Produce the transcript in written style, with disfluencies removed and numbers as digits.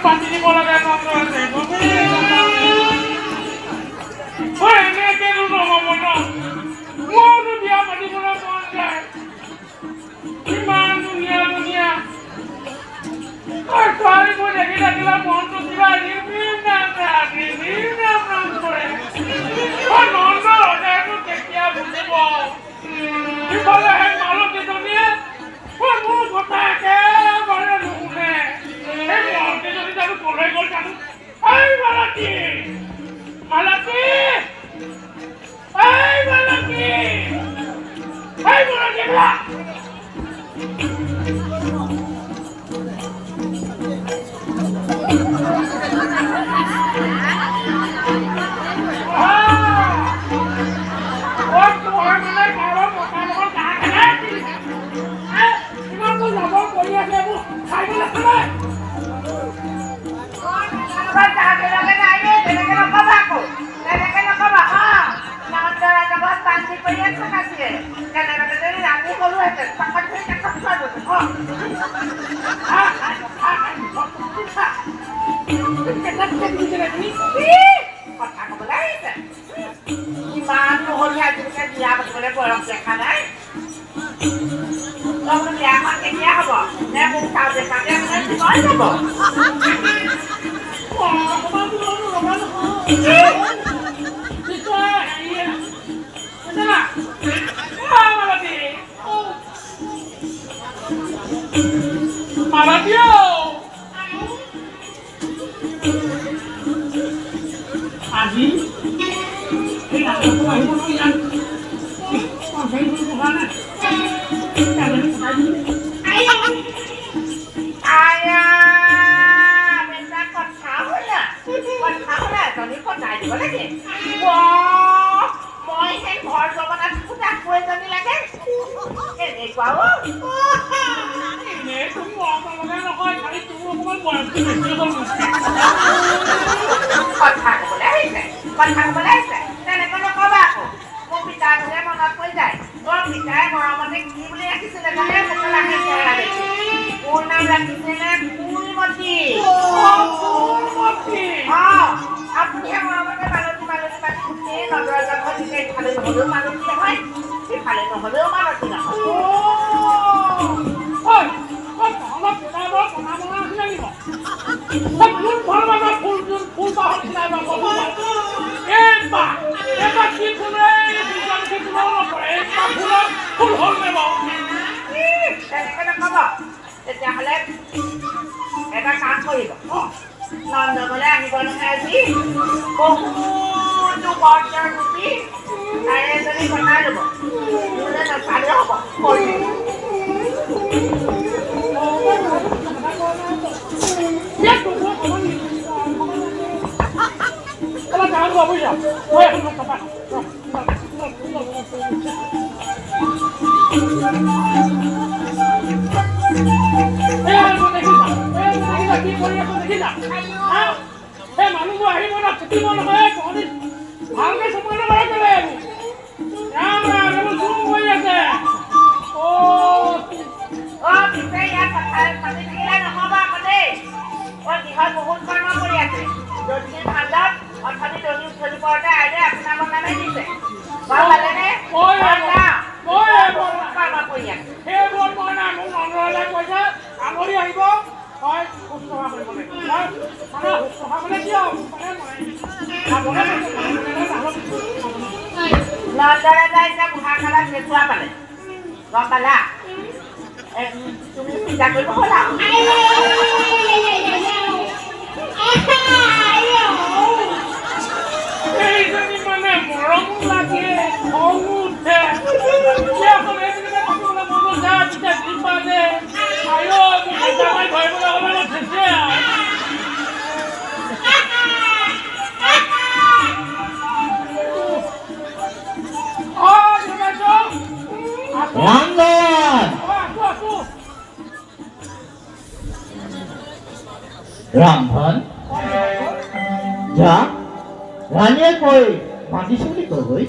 পাতি দিব লাগে এনেকেনো নহ'ব ন মোৰতো বিয়া পাতিবলৈ মন যায় ইমান ধুনীয়া ধুনীয়া ছোৱালীবোৰ দেখি থাকিলে মনটো কিবা কৰে নন্দ হৃদয়টো কেতিয়া বুজিব ইফালে সেই মালতীজনীয়ে মোৰ কথা একেবাৰে নুশুনে সেই মালতীজনী জানো কলৈ গ'ল জানো এই মালতী মালতী এই মালতী এই মালতী বোলা আজি এটা কাম কৰিব নন্দনলৈ আহিব নহয় আজি বহুতো বৰ্ষৰ ৰূপী তাৰে এজনী বনাই ল'ব মোলৈ নাচালেও হ'ব মানুহবোৰ আহিব না ফুটিব নহয় ভালকে চপাই নকৰে কেলে জুম কৰি আছে পিছে ইয়াত পাতি থাকিলে নহ'ব আকৌ দেই দিহত বহুত কৰ্ম কৰি আছে যদি ভালত অথনি দহি উঠলি পৰতে আইলে আপোনাৰ নামে দিছে বাৰু ভালেনে কৰ্ম কৰি আছে সেইবোৰ মই নাই মোক নন্দলৈ কৈছে আঙুলি আহিব হয় শুশ্ৰূষা কৰিব লাগিব মানে শুশ্ৰূষা মানে কি নন্দৰে যাইছে বুঢ়াকালত কেঁচুৱা পালে গম পালা তুমি চিন্তা কৰিব হ'ল এইজনী মানে মৰমো লাগে খঙো উঠে ৰামধন যা ৰাণীয়ে কৈ মাতিছো বুলি কৈ